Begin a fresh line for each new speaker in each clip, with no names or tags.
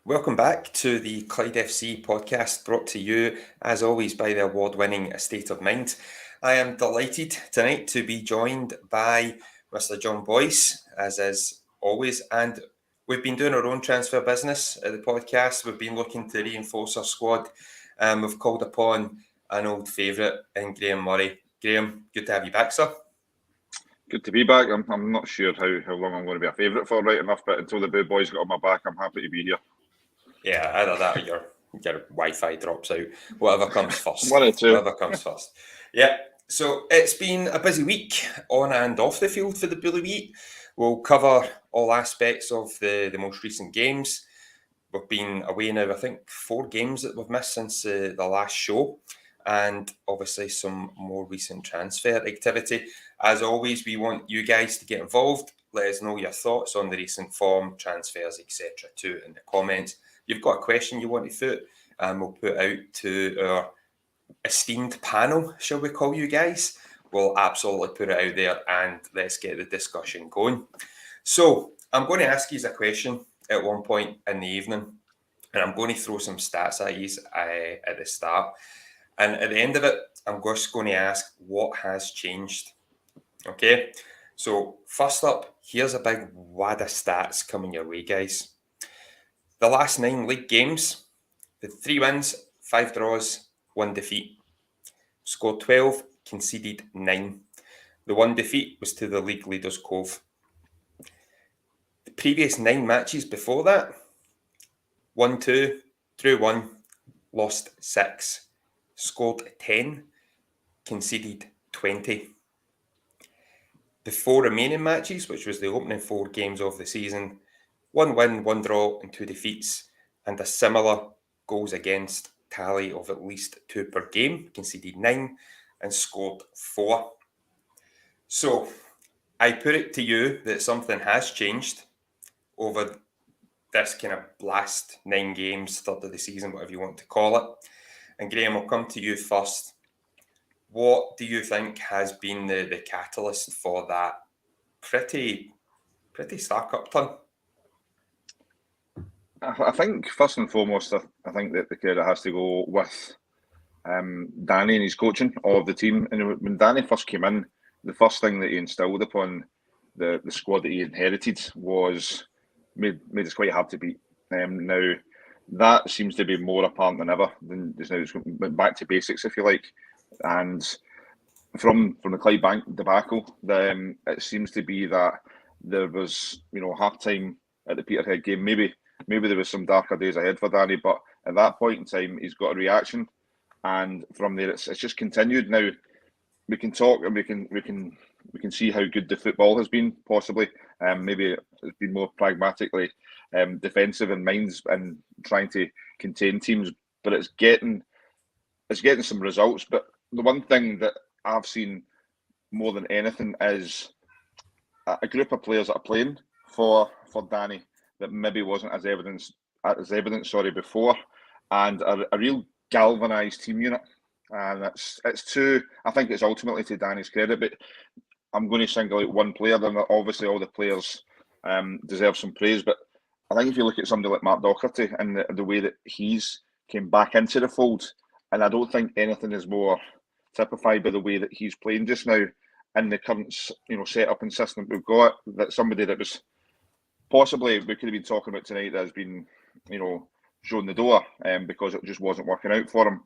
Welcome back to the Clyde FC podcast, brought to you, as always, by the award-winning State of Mind. I am delighted tonight to be joined by Mr. John Boyce, as is always, and we've been doing our own transfer business at the podcast. We've been looking to reinforce our squad, and we've called upon an old favourite in Graham Murray. Graham, good to have you back, sir.
Good to be back. I'm not sure how long I'm going to be a favourite for, right enough, but until the Boo Boys got on my back, I'm happy to be here.
Yeah, either that or your Wi-Fi drops out. Whatever comes first.
One or two.
Whatever comes first. Yeah. So it's been a busy week on and off the field for the Bully Wheat. We'll cover all aspects of the most recent games. We've been away now, I think, 4 games that we've missed since the last show. And obviously some more recent transfer activity. As always, we want you guys to get involved. Let us know your thoughts on the recent form, transfers, etc. too in the comments. You've got a question you want to put, and we'll put out to our esteemed panel, shall we call you guys? We'll absolutely put it out there and let's get the discussion going. So I'm going to ask you a question at one point in the evening, and I'm going to throw some stats at you at the start. And at the end of it, I'm just going to ask what has changed. Okay, so first up, here's a big wad of stats coming your way, guys. The last 9 league games, the 3 wins, 5 draws, 1 defeat. Scored 12, conceded 9. The 1 defeat was to the league leaders Cove. The previous 9 matches before that, 1-2, drew 1, lost 6. Scored 10, conceded 20. The 4 remaining matches, which was the opening 4 games of the season, 1 win, 1 draw and 2 defeats, and a similar goals against tally of at least 2 per game, conceded 9 and scored 4. So I put it to you that something has changed over this kind of last 9 games, third of the season, whatever you want to call it. And Graham, I'll come to you first. What do you think has been the catalyst for that pretty stark upturn?
I think first and foremost, I think that the credit has to go with Danny and his coaching of the team. And when Danny first came in, the first thing that he instilled upon the squad that he inherited was made us quite hard to beat. Now, that seems to be more apparent than ever. Just now, it's went back to basics, if you like. And from the Clyde Bank debacle, it seems to be that there was, half time at the Peterhead game. Maybe there was some darker days ahead for Danny, but at that point in time, he's got a reaction, and from there, it's just continued. Now we can talk and we can see how good the football has been. Possibly, maybe it's been more pragmatically defensive in minds and trying to contain teams, but it's getting some results. But the one thing that I've seen more than anything is a group of players that are playing for Danny that maybe wasn't as evident before, and a real galvanised team unit. And I think it's ultimately to Danny's credit, but I'm going to single out one player. And obviously all the players deserve some praise, but I think if you look at somebody like Mark Dougherty and the way that he's came back into the fold, and I don't think anything is more typified by the way that he's playing just now in the current setup and system we've got, that somebody that was possibly we could have been talking about tonight that has been shown the door because it just wasn't working out for him,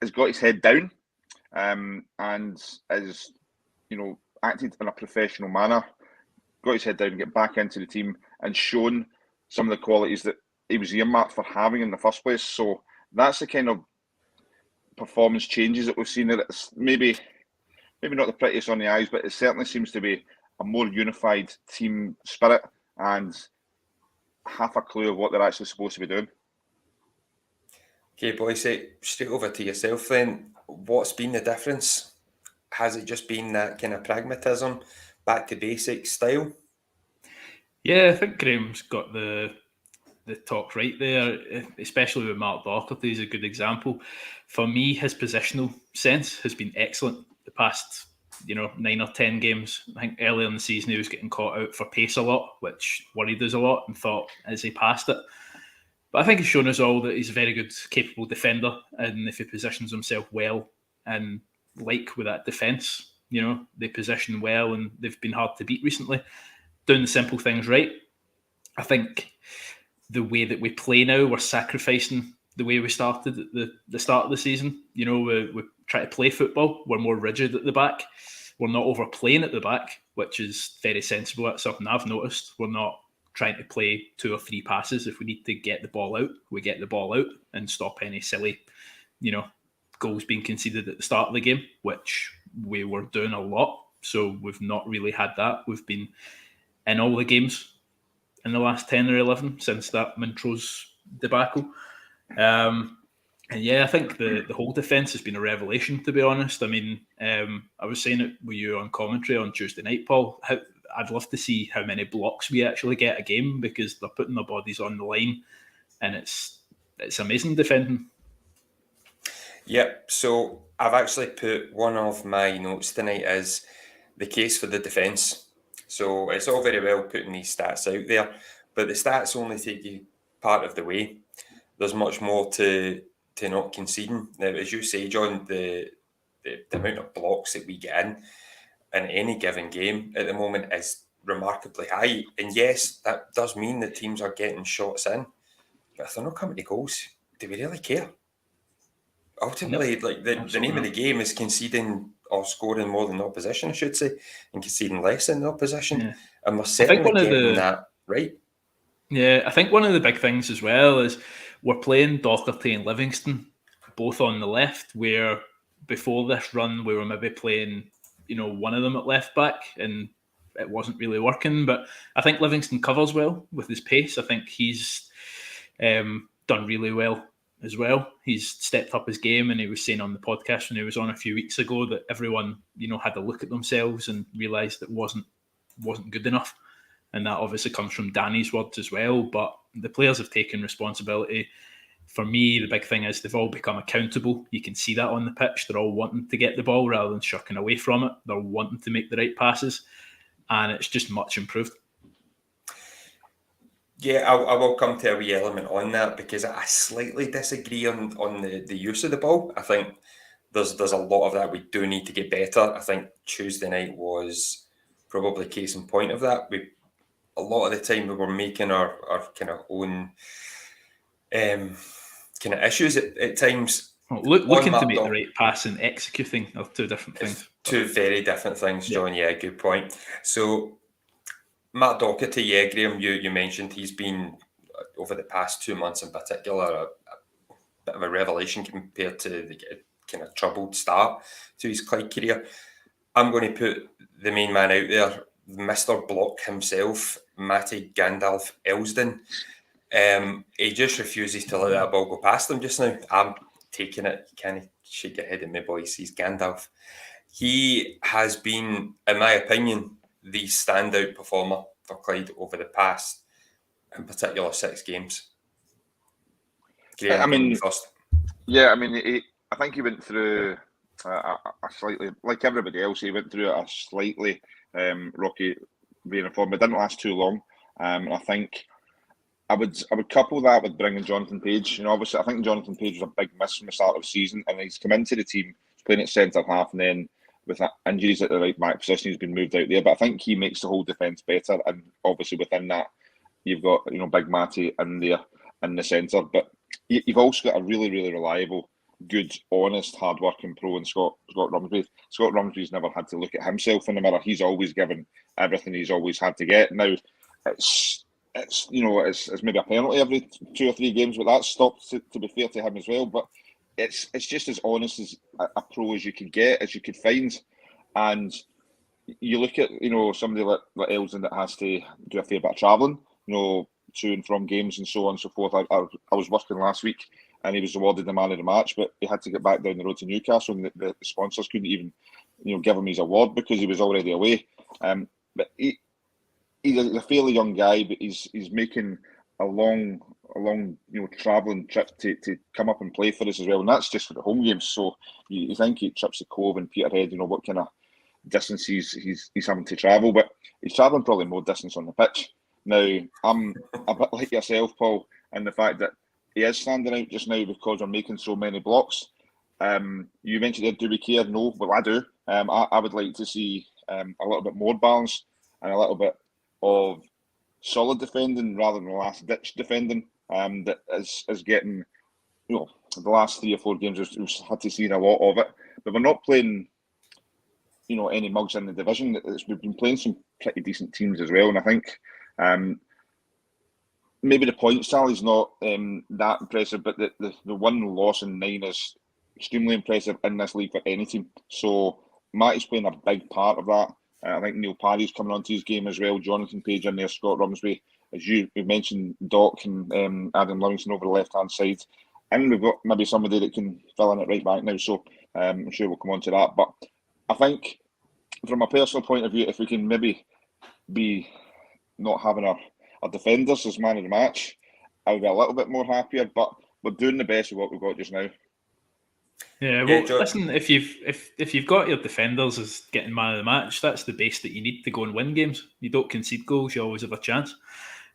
has got his head down and has acted in a professional manner, got his head down, get back into the team and shown some of the qualities that he was earmarked for having in the first place. So that's the kind of performance changes that we've seen. That it's maybe not the prettiest on the eyes, but it certainly seems to be a more unified team spirit and half a clue of what they're actually supposed to be doing.
Okay, Boyce, straight over to yourself then. What's been the difference? Has it just been that kind of pragmatism, back to basics style?
Yeah, I think Graham's got the talk right there, especially with Mark Dougherty is a good example. For me, his positional sense has been excellent the past 9 or 10 games. I think earlier in the season he was getting caught out for pace a lot, which worried us a lot and thought, is he past it? But I think he's shown us all that he's a very good, capable defender, and if he positions himself well, and like with that defence, they position well and they've been hard to beat recently, doing the simple things right. I think the way that we play now, we're sacrificing the way we started at the start of the season. We try to play football. We're more rigid at the back. We're not overplaying at the back, which is very sensible. That's something I've noticed. We're not trying to play 2 or 3 passes. If we need to get the ball out, we get the ball out and stop any silly, goals being conceded at the start of the game, which we were doing a lot. So we've not really had that. We've been in all the games in the last 10 or 11 since that Montrose debacle. And yeah, I think the whole defence has been a revelation, to be honest. I mean, I was saying it with you on commentary on Tuesday night, Paul. I'd love to see how many blocks we actually get a game, because they're putting their bodies on the line, and it's amazing defending.
Yep. So I've actually put one of my notes tonight as the case for the defence. So it's all very well putting these stats out there, but the stats only take you part of the way. There's much more to not conceding. Now, as you say, John, the amount of blocks that we get in any given game at the moment is remarkably high. And yes, that does mean that teams are getting shots in, but if they're not coming to goals, do we really care? Ultimately, the name of the game is conceding or scoring more than the opposition, I should say, and conceding less than the opposition. Yeah. And we're certainly getting that right.
Yeah, I think one of the big things as well is we're playing Dougherty and Livingston both on the left, where before this run we were maybe playing, one of them at left back, and it wasn't really working. But I think Livingston covers well with his pace. I think he's done really well as well. He's stepped up his game, and he was saying on the podcast when he was on a few weeks ago that everyone, had a look at themselves and realised it wasn't good enough. And that obviously comes from Danny's words as well. But the players have taken responsibility. For me, the big thing is they've all become accountable. You can see that on the pitch. They're all wanting to get the ball rather than shucking away from it. They're wanting to make the right passes. And it's just much improved.
Yeah, I will come to a wee element on that, because I slightly disagree on the use of the ball. I think there's a lot of that we do need to get better. I think Tuesday night was probably case in point of that. A lot of the time we were making our kind of own kind of issues at times.
Well, looking to make the right pass and executing are 2 different things.
2 very different things, John. Yeah, good point. So Matt Dougherty, yeah, Graham, you mentioned he's been, over the past 2 months in particular, a bit of a revelation compared to the kind of troubled start to his Clyde career. I'm going to put the main man out there, Mr. Block himself, Matty Gandalf Elsden. He just refuses to let that ball go past him just now. I'm taking it. You can't shake your head at me, boys. He's Gandalf. He has been, in my opinion, the standout performer for Clyde over the past, in particular, 6 games. Graham, first.
Yeah, I mean, I think he went through a slightly, like everybody else, he went through a slightly rocky vein of form. It didn't last too long. I think I would couple that with bringing Jonathan Page. Obviously, I think Jonathan Page was a big miss from the start of the season, and he's come into the team, he's playing at centre half, and then with injuries at the right back position, he's been moved out there. But I think he makes the whole defence better, and obviously within that, you've got Big Matty in there in the centre. But you've also got a really, really reliable, good, honest, hard-working pro in Scott Rumsby. Scott Rumsby's never had to look at himself in the mirror. He's always given everything he's always had to get. Now, it's maybe a penalty every 2 or 3 games, but that's stopped to be fair to him as well. But it's just as honest as a pro as you could get, as you could find. And you look at somebody like Elsden that has to do a fair bit of travelling, to and from games and so on and so forth. I was working last week, and he was awarded the man of the match, but he had to get back down the road to Newcastle, and the sponsors couldn't even give him his award because he was already away. But he's a fairly young guy, but he's making a long travelling trip to come up and play for us as well, and that's just for the home games. So you think he trips to Cove and Peterhead, what kind of distance he's having to travel, but he's travelling probably more distance on the pitch. Now, I'm a bit like yourself, Paul, in the fact that he is standing out just now because we're making so many blocks. You mentioned there, do we care? No, well, I do. I would like to see a little bit more balance and a little bit of solid defending rather than last ditch defending. That is getting, the last 3 or 4 games we've had to see a lot of it, but we're not playing, any mugs in the division. We've been playing some pretty decent teams as well, and I think maybe the point tally's not that impressive, but the 1 loss in 9 is extremely impressive in this league for any team. So Matty's playing a big part of that. I think Neil Parry's coming onto his game as well. Jonathan Page in there, Scott Rumsby, as you mentioned, Doc and Adam Livingston over the left-hand side. And we've got maybe somebody that can fill in it right back now. So I'm sure we'll come on to that. But I think from a personal point of view, if we can maybe be not having our defenders as man of the match, I would be a little bit more happier. But we're doing the best with what we've got just now.
Yeah, well, listen, if you've got your defenders as getting man of the match, that's the base that you need to go and win games. You don't concede goals, you always have a chance.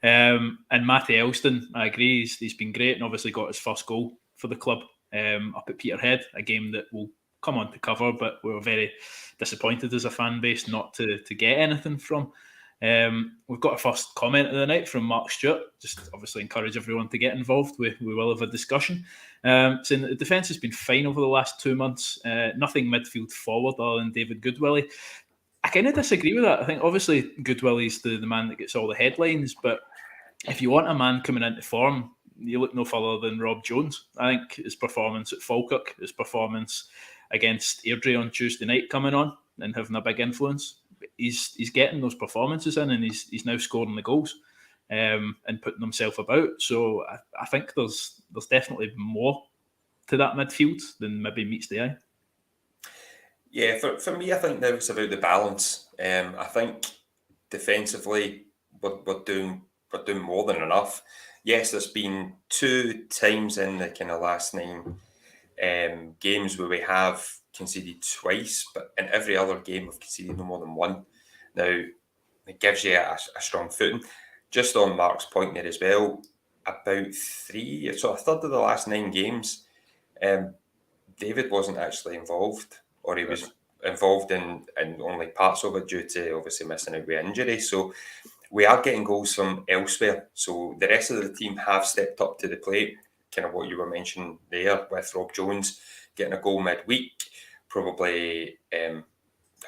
And Matty Elston, I agree, he's been great and obviously got his first goal for the club up at Peterhead, a game that we'll come on to cover, but we were very disappointed as a fan base not to get anything from. We've got a first comment of the night from Mark Stewart. Just obviously encourage everyone to get involved. We will have a discussion. Saying that the defence has been fine over the last 2 months. Nothing midfield forward other than David Goodwillie. I kind of disagree with that. I think obviously Goodwillie's the man that gets all the headlines, but if you want a man coming into form, you look no further than Rob Jones. I think his performance at Falkirk, his performance against Airdrie on Tuesday night coming on and having a big influence, he's getting those performances in, and he's now scoring the goals and putting himself about. So I think there's definitely more to that midfield than maybe meets the eye.
Yeah, for me, I think now it's about the balance. I think defensively we're doing more than enough. Yes, there's been 2 times in the kind of last 9 games where we have conceded twice, but in every other game we've conceded no more than 1. Now, it gives you a strong footing. Just on Mark's point there as well, about a third of the last 9 games, David wasn't actually involved, or he was involved in only parts of it due to obviously missing out with injury. So we are getting goals from elsewhere. So the rest of the team have stepped up to the plate, kind of what you were mentioning there with Rob Jones getting a goal midweek. Probably, I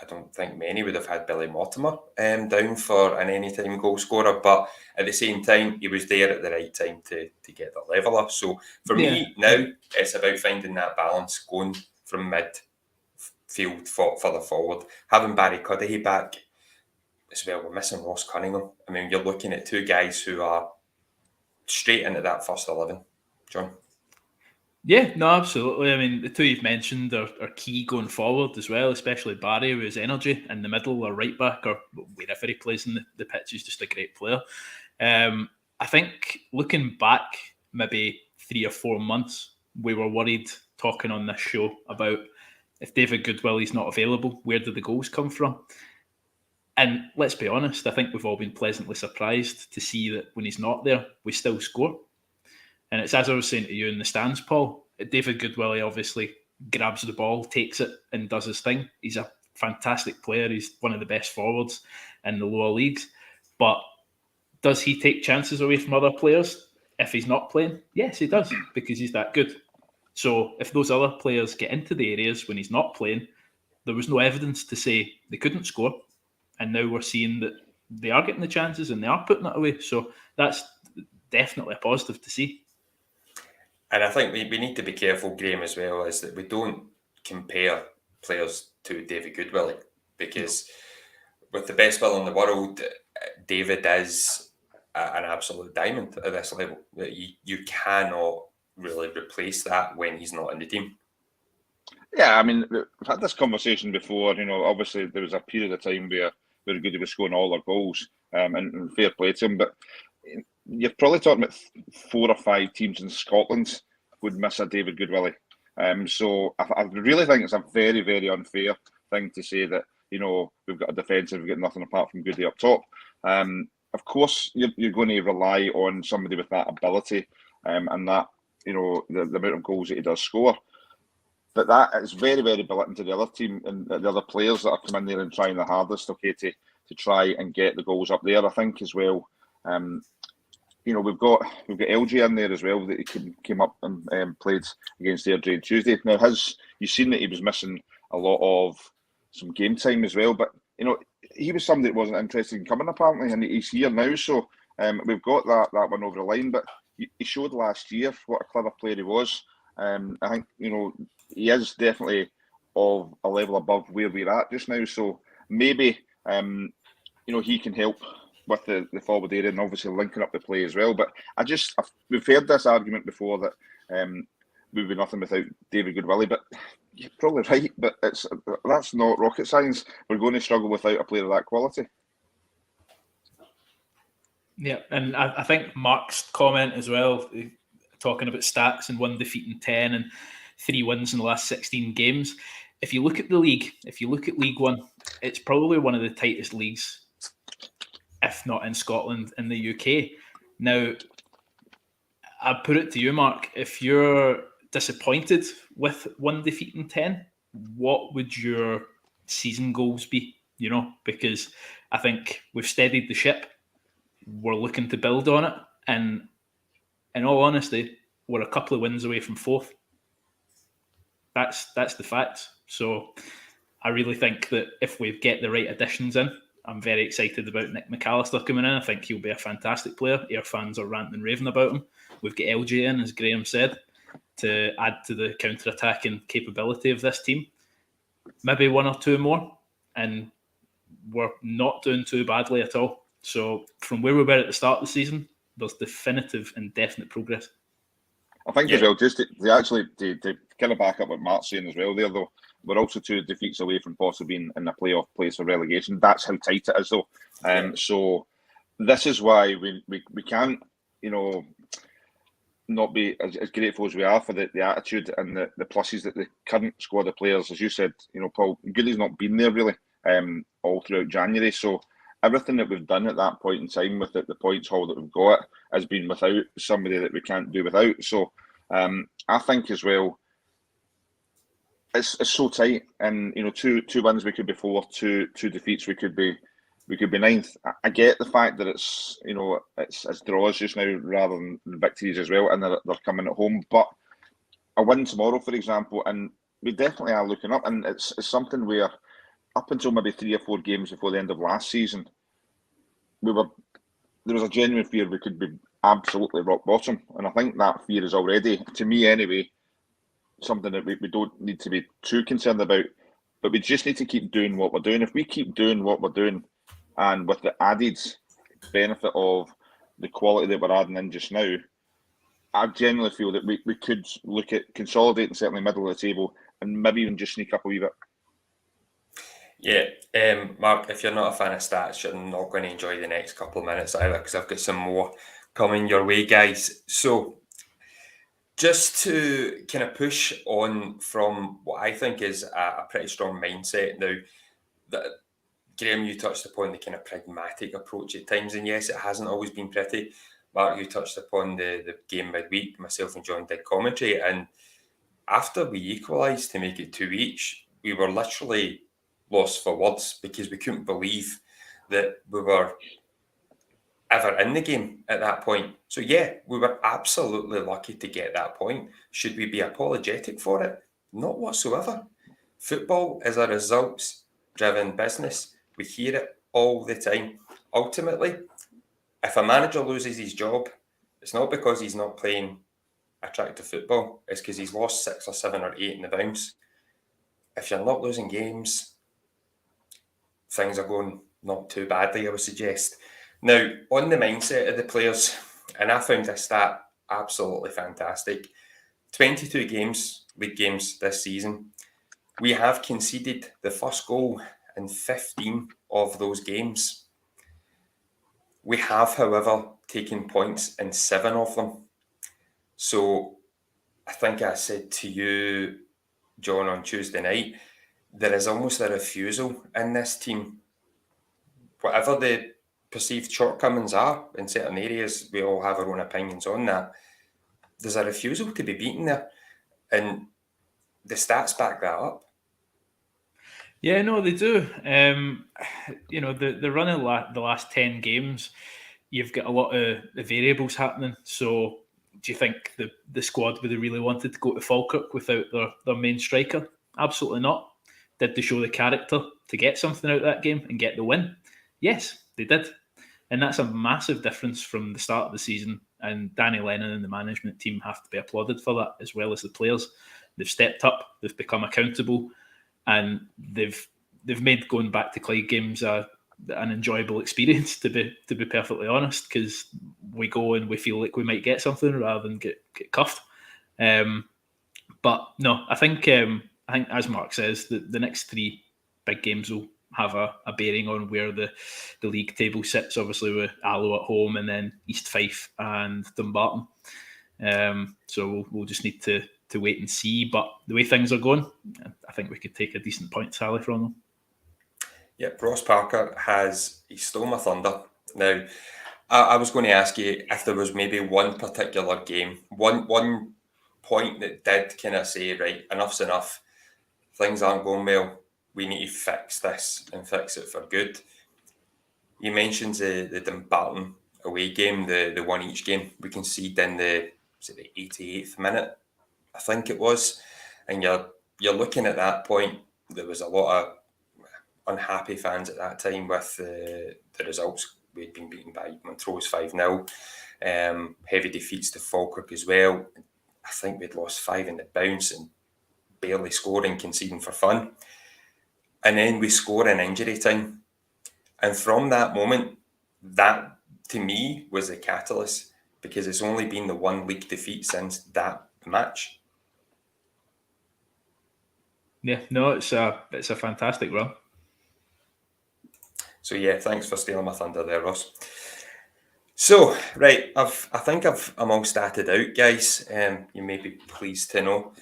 don't think many would have had Billy Mortimer down for an anytime goal scorer, but at the same time, he was there at the right time to get the leveller. So for me, now, it's about finding that balance, going from midfield further forward. Having Barry Cudahy back as well, we're missing Ross Cunningham. I mean, you're looking at 2 guys who are straight into that first 11. John?
Yeah, no, absolutely. I mean, the 2 you've mentioned are key going forward as well, especially Barry with his energy in the middle or right back or wherever he plays in the pitch. He's just a great player. I think looking back maybe 3 or 4 months, we were worried talking on this show about if David Goodwillie's not available, where do the goals come from? And let's be honest, I think we've all been pleasantly surprised to see that when he's not there, we still score. And it's as I was saying to you in the stands, Paul, David Goodwillie obviously grabs the ball, takes it and does his thing. He's a fantastic player. He's one of the best forwards in the lower leagues. But does he take chances away from other players if he's not playing? Yes, he does, because he's that good. So if those other players get into the areas when he's not playing, there was no evidence to say they couldn't score. And now we're seeing that they are getting the chances and they are putting it away. So that's definitely a positive to see.
And I think we need to be careful, Graham, as well, is that we don't compare players to David Goodwillie, because with the best will in the world, David is an absolute diamond at this level. You cannot really replace that when he's not in the team.
Yeah, I mean, we've had this conversation before. Obviously there was a period of time where Dougherty was scoring all their goals, and fair play to him. But you're probably talking about 4 or 5 teams in Scotland would miss a David Goodwillie. So I really think it's a very, very unfair thing to say that, we've got a defensive, we've got nothing apart from Goody up top. Of course, you're going to rely on somebody with that ability and that the amount of goals that he does score. But that is very, very belittling to the other team and the other players that are coming in there and trying their hardest, to try and get the goals up there. I think as well, we've got LG in there as well, that he came up and played against Airdrie on Tuesday. Now you've seen that he was missing a lot of some game time as well, but he was somebody that wasn't interested in coming apparently, and he's here now. So we've got that one over the line. But he showed last year what a clever player he was. I think he is definitely of a level above where we're at just now. So maybe he can help with the forward area and obviously linking up the play as well. But we've heard this argument before that we'd be nothing without David Goodwillie, but you're probably right. But that's not rocket science. We're going to struggle without a player of that quality.
Yeah, and I think Mark's comment as well, talking about stats and 1 defeat in 10 and 3 wins in the last 16 games. If you look at the league, if you look at League One, it's probably one of the tightest leagues, if not in Scotland, in the UK. Now, I put it to you, Mark, if you're disappointed with 1 defeat in 10, what would your season goals be? Because I think we've steadied the ship. We're looking to build on it. And in all honesty, we're a couple of wins away from 4th. That's the facts. So I really think that if we get the right additions in, I'm very excited about Nick McAllister coming in. I think he'll be a fantastic player. Our fans are ranting and raving about him. We've got LJ in, as Graham said, to add to the counter-attacking capability of this team. Maybe 1 or 2 more, and we're not doing too badly at all. So from where we were at the start of the season, there's definitive and definite progress.
I think as well, just to kind of back up what Mark's saying as well there, though, we're also 2 defeats away from possibly being in a playoff place for relegation. That's how tight it is, though. So this is why we can't, not be as grateful as we are for the attitude and the pluses that the current squad of players, as you said, Paul Goody's not been there really all throughout January. So everything that we've done at that point in time with the points haul that we've got has been without somebody that we can't do without. So I think as well, it's so tight, and 2 wins we could be 4th, 2 defeats we could be 9th. I get the fact that it's draws just now rather than victories as well, and they're coming at home. But a win tomorrow, for example, and we definitely are looking up, and it's something where up until maybe 3 or 4 games before the end of last season, there was a genuine fear we could be absolutely rock bottom, and I think that fear is already, to me anyway, something that we don't need to be too concerned about, but we just need to keep doing what we're doing. If we keep doing what we're doing, and with the added benefit of the quality that we're adding in just now, I genuinely feel that we could look at consolidating certainly middle of the table and maybe even just sneak up a wee bit.
Yeah, Mark, if you're not a fan of stats, you're not going to enjoy the next couple of minutes either, because I've got some more coming your way, guys. So just to kind of push on from what I think is a pretty strong mindset now, that Graham, you touched upon the kind of pragmatic approach at times, and yes, it hasn't always been pretty. Mark, you touched upon the game midweek. Myself and John did commentary, and after we equalised to make it 2 each, we were literally lost for words because we couldn't believe that we were ever in the game at that point. So yeah, we were absolutely lucky to get that point. Should we be apologetic for it? Not whatsoever. Football is a results-driven business. We hear it all the time. Ultimately, if a manager loses his job, it's not because he's not playing attractive football. It's because he's lost 6 or 7 or 8 in the bounce. If you're not losing games, things are going not too badly, I would suggest. Now, on the mindset of the players, and I found this stat absolutely fantastic. 22 games, league games this season. We have conceded the first goal in 15 of those games. We have, however, taken points in 7 of them. So I think I said to you, John, on Tuesday night, there is almost a refusal in this team. Whatever the perceived shortcomings are in certain areas, we all have our own opinions on that. there's a refusal to be beaten there, and the stats back that up.
Yeah, no, they do. The run of the last 10 games, you've got a lot of the variables happening. So do you think the squad would have really wanted to go to Falkirk without their main striker? Absolutely not. Did they show the character to get something out of that game and get the win? Yes, they did. And that's a massive difference from the start of the season. And Danny Lennon and the management team have to be applauded for that, as well as the players. They've stepped up, they've become accountable, and they've made going back to Clyde games an enjoyable experience, to be perfectly honest, because we go and we feel like we might get something rather than get cuffed. But no, I think as Mark says, the next 3 big games will have a bearing on where the league table sits, obviously with Alloa at home and then East Fife and Dumbarton. So we'll just need to wait and see. But the way things are going, I think we could take a decent point tally from them.
Yeah, Ross Parker he stole my thunder. Now, I was going to ask you if there was maybe one particular game, one point that did kind of say, right, enough's enough, things aren't going well, we need to fix this and fix it for good. You mentioned the Dumbarton away game, the one each game. We conceded in the 88th minute, I think it was. And you're looking at that point, there was a lot of unhappy fans at that time with the results. We'd been beaten by Montrose 5-0. Heavy defeats to Falkirk as well. I think we'd lost 5 in the bounce and barely scoring, conceding for fun. And then we score in injury time. And from that moment, that to me was the catalyst, because it's only been the 1 league defeat since that match.
Yeah, no, it's a fantastic run.
So yeah, thanks for stealing my thunder there, Ross. So right, I think I'm all started out, guys. You may be pleased to know.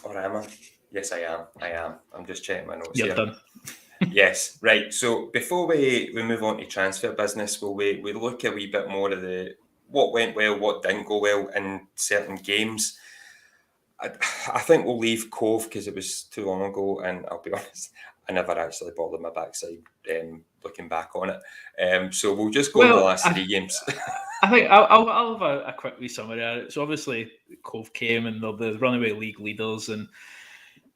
Or am I? Yes, I am. I'm just checking my notes.
You're
here.
done.
Yes, right. So before we move on to transfer business, will we look a wee bit more of what went well, what didn't go well in certain games? I think we'll leave Cove because it was too long ago, and I'll be honest, I never actually bothered my backside looking back on it. So we'll just go on the last 3 games.
I think I'll have a quick wee summary. So obviously Cove came and they're the runaway league leaders, and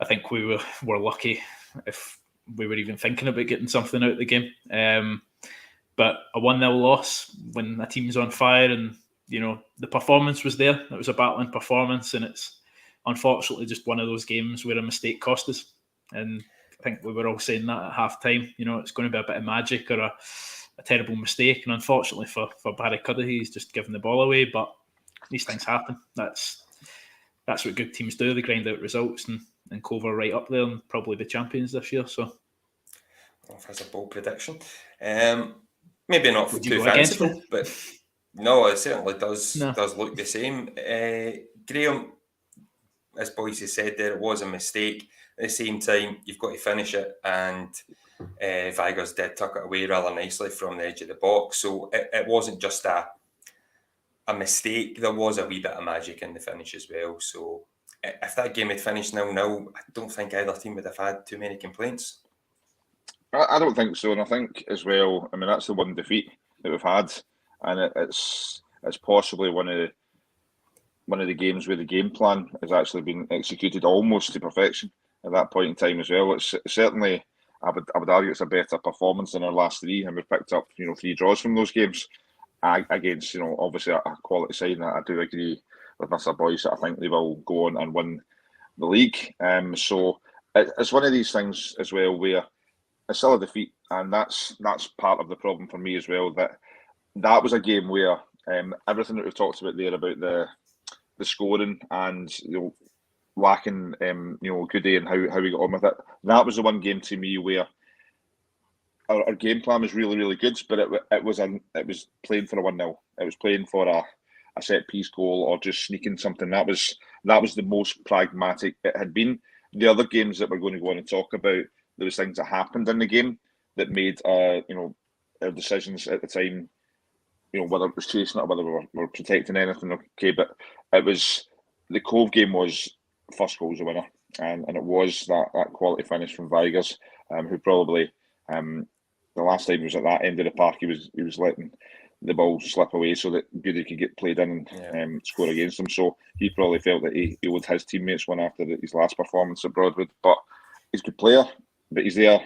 I think we were lucky if we were even thinking about getting something out of the game. But a 1-0 loss when a team's on fire, and the performance was there. It was a battling performance, and it's unfortunately just one of those games where a mistake cost us. And I think we were all saying that at half time. It's going to be a bit of magic or a terrible mistake. And unfortunately for Barry Cudahy, he's just given the ball away. But these things happen. That's what good teams do. They grind out results, and Cove are right up there and probably be champions this year. So,
well, that's a bold prediction. Maybe not too fanciful, but no, it certainly does look the same. Graham, as Boyce said there, it was a mistake. At the same time, you've got to finish it, and Vigors did tuck it away rather nicely from the edge of the box. So it wasn't just a mistake. There was a wee bit of magic in the finish as well. So if that game had finished 0-0, I don't think either team would have had too many complaints.
I don't think so, and I think as well, I mean, that's the one defeat that we've had, and it's possibly one of the games where the game plan has actually been executed almost to perfection at that point in time as well. It's certainly, I would argue, it's a better performance than our last 3, and we've picked up 3 draws from those games against obviously a quality side. And I do agree with Mr. Boyce that I think they will go on and win the league. So it's one of these things as well where it's still a defeat, and that's part of the problem for me as well. That was a game where everything that we've talked about there about the scoring and lacking Goody and how we got on with it. That was the one game to me where our game plan was really, really good, but it was playing for a 1-0. It was playing for a set piece goal or just sneaking something. That was the most pragmatic it had been. The other games that we're going to go on and talk about, there was things that happened in the game that made our decisions at the time whether it was chasing it or whether we were protecting anything, okay, but it was the Cove game was first goal's the winner, and it was that quality finish from Vigers, who probably the last time he was at that end of the park, he was letting the ball slip away so that Goody could get played in and score against him. So he probably felt that he owed his teammates one after his last performance at Broadwood. But he's a good player, but he's there.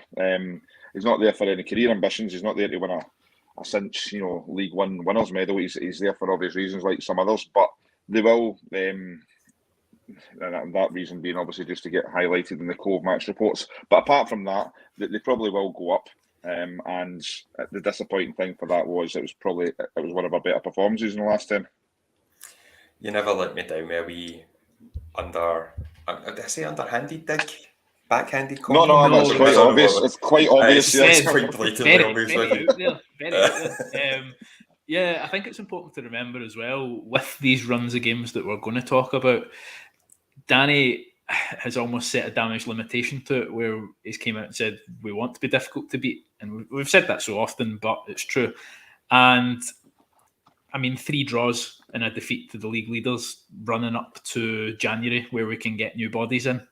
He's not there for any career ambitions. He's not there to win a cinch, League One winners medal. He's there for obvious reasons, like some others. But they will, and that reason being obviously just to get highlighted in the Cove match reports. But apart from that, they probably will go up. And the disappointing thing for that was it was one of our better performances in the last 10.
You never let me down with a wee did I say underhanded dig? Backhanded comment?
No, it's quite obvious. It's quite obvious.
It's quite blatantly obvious.
Very out there. Yeah, I think it's important to remember as well, with these runs of games that we're going to talk about, Danny has almost set a damage limitation to it, where he's came out and said, we want to be difficult to beat. And we've said that so often, but it's true. And I mean, 3 draws and a defeat to the league leaders running up to January, where we can get new bodies in.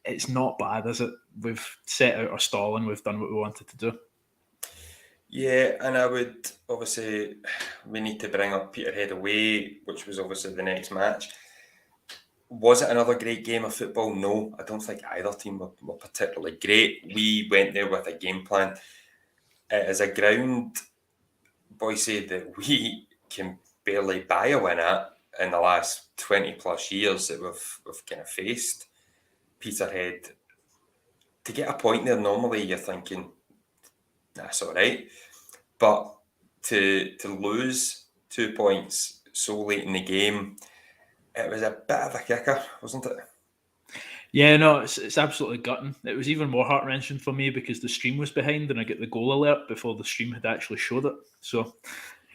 It's not bad, is it? We've set out our stall and we've done what we wanted to do.
Yeah, and I would obviously, we need to bring up Peterhead away, which was obviously the next match. Was it another great game of football? No, I don't think either team were particularly great. We went there with a game plan. It is a ground, Boise, that we can barely buy a win at in the last 20 plus years that we've kind of faced. Peterhead, to get a point there, normally you're thinking, that's all right. But to lose 2 points so late in the game, it was a bit of a kicker, wasn't it?
Yeah, no, it's absolutely gutting. It was even more heart-wrenching for me because the stream was behind and I get the goal alert before the stream had actually showed it. So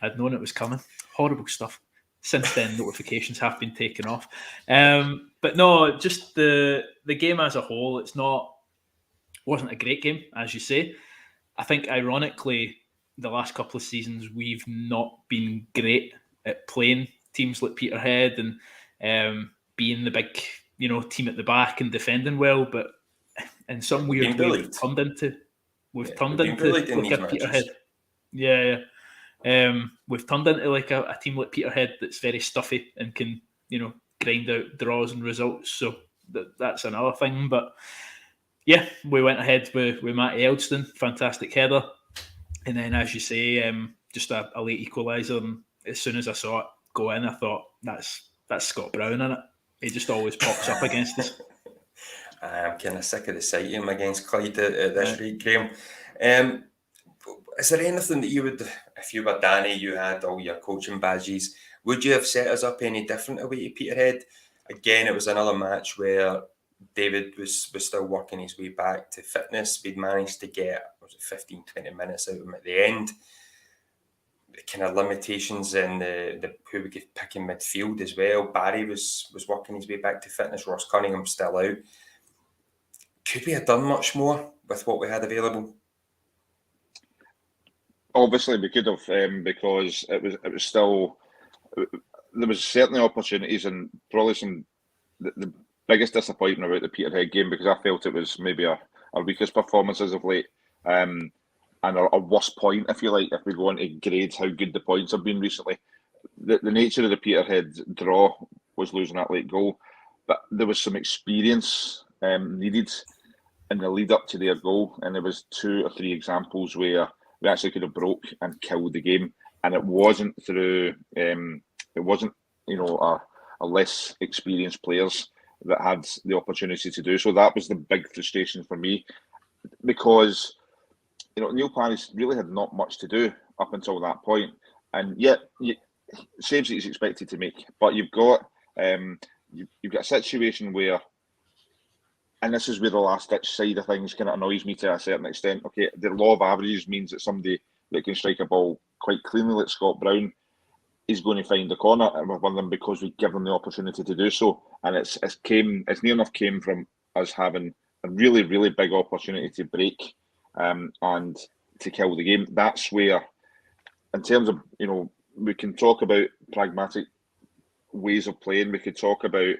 I'd known it was coming. Horrible stuff. Since then, notifications have been taken off. But no, just the game as a whole, wasn't a great game, as you say. I think, ironically, the last couple of seasons, we've not been great at playing teams like Peterhead and being the big, team at the back and defending well. But in some weird way, we've turned into like a Peterhead. Yeah. We've turned into like a team like Peterhead that's very stuffy and can, grind out draws and results. So that's another thing. But yeah, we went ahead with Matty Eldston, fantastic header. And then, as you say, just a late equaliser. And as soon as I saw it go in, I thought, that's Scott Brown in it. He just always pops up against us.
I'm kind of sick of the sight of him against Clyde at this rate, Graham. Is there anything that you would, if you were Danny, you had all your coaching badges, would you have set us up any different away to Peterhead? Again, it was another match where David was still working his way back to fitness. We'd managed to get 15, 20 minutes out of him at the end. The kind of limitations in the who we could pick in midfield as well. Barry was working his way back to fitness. Ross Cunningham still out. Could we have done much more with what we had available?
Obviously, we could have because it was still, there was certainly opportunities and probably the biggest disappointment about the Peterhead game, because I felt it was maybe our weakest performances of late, and a worst point, if you like, if we go on to grade how good the points have been recently. The nature of the Peterhead draw was losing that late goal, but there was some experience needed in the lead up to their goal, and there was 2 or 3 examples where we actually could have broke and killed the game, and it wasn't through a less experienced players that had the opportunity to do so. That was the big frustration for me, because Neil Parry's really had not much to do up until that point, and yet saves that he's expected to make. But you've got you've got a situation where, and this is where the last ditch side of things kind of annoys me to a certain extent. Okay, the law of averages means that somebody that can strike a ball quite cleanly, like Scott Brown, is going to find the corner, and we've won them because we give them the opportunity to do so. And it's near enough came from us having a really, really big opportunity to break and to kill the game. That's where, in terms of we can talk about pragmatic ways of playing. We could talk about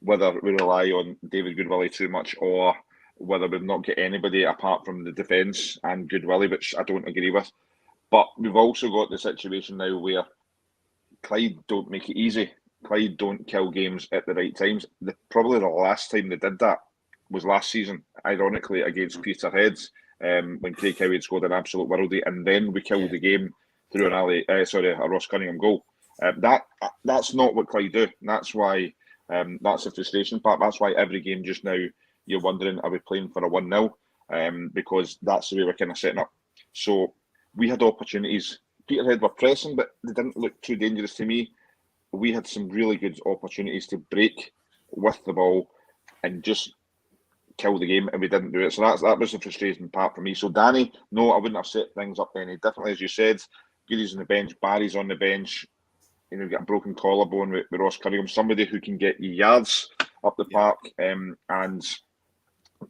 whether we rely on David Goodwillie too much, or whether we've not got anybody apart from the defence and Goodwillie, which I don't agree with. But we've also got the situation now where Clyde don't make it easy. Clyde don't kill games at the right times. Probably the last time they did that was last season, ironically, against Peterhead, when Craig Howie had scored an absolute worldie, and then we killed the game through a Ross Cunningham goal. That's not what Clyde do. That's why that's the frustration part. That's why every game just now you're wondering, are we playing for a 1-0? Because that's the way we're kind of setting up. So we had opportunities. Peterhead were pressing, but they didn't look too dangerous to me. We had some really good opportunities to break with the ball and just kill the game, and we didn't do it. So that was the frustrating part for me. So Danny, no, I wouldn't have set things up any differently. As you said, Goody's on the bench, Barry's on the bench. You know, you've got a broken collarbone with Ross Cunningham, somebody who can get you yards up the park. And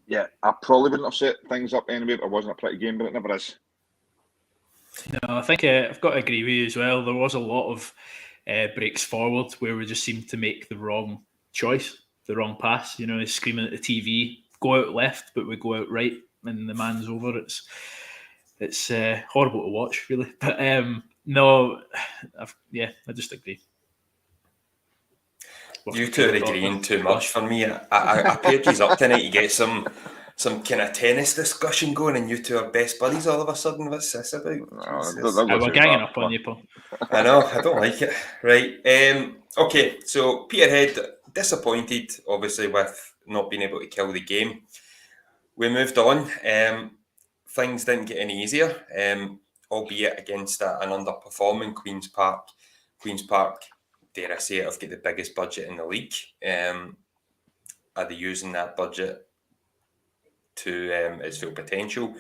yeah, I probably wouldn't have set things up anyway if it wasn't a pretty game, but it never is.
No, I think I've got to agree with you as well. There was a lot of breaks forward where we just seemed to make the wrong choice, the wrong pass. You know, screaming at the TV, go out left, but we go out right, and the man's over. It's horrible to watch, really. But no, I just agree.
You two are agreeing too much for me. I paired you up tonight to get some kind of tennis discussion going, and you two are best buddies all of a sudden. What's this about?
We're ganging up on you, Paul.
I know, I don't like it. Right. Okay, so Peterhead, disappointed, obviously, with not being able to kill the game. We moved on. Things didn't get any easier, albeit against an underperforming Queen's Park. Queen's Park, dare I say it, have got the biggest budget in the league. Are they using that budget to its full potential?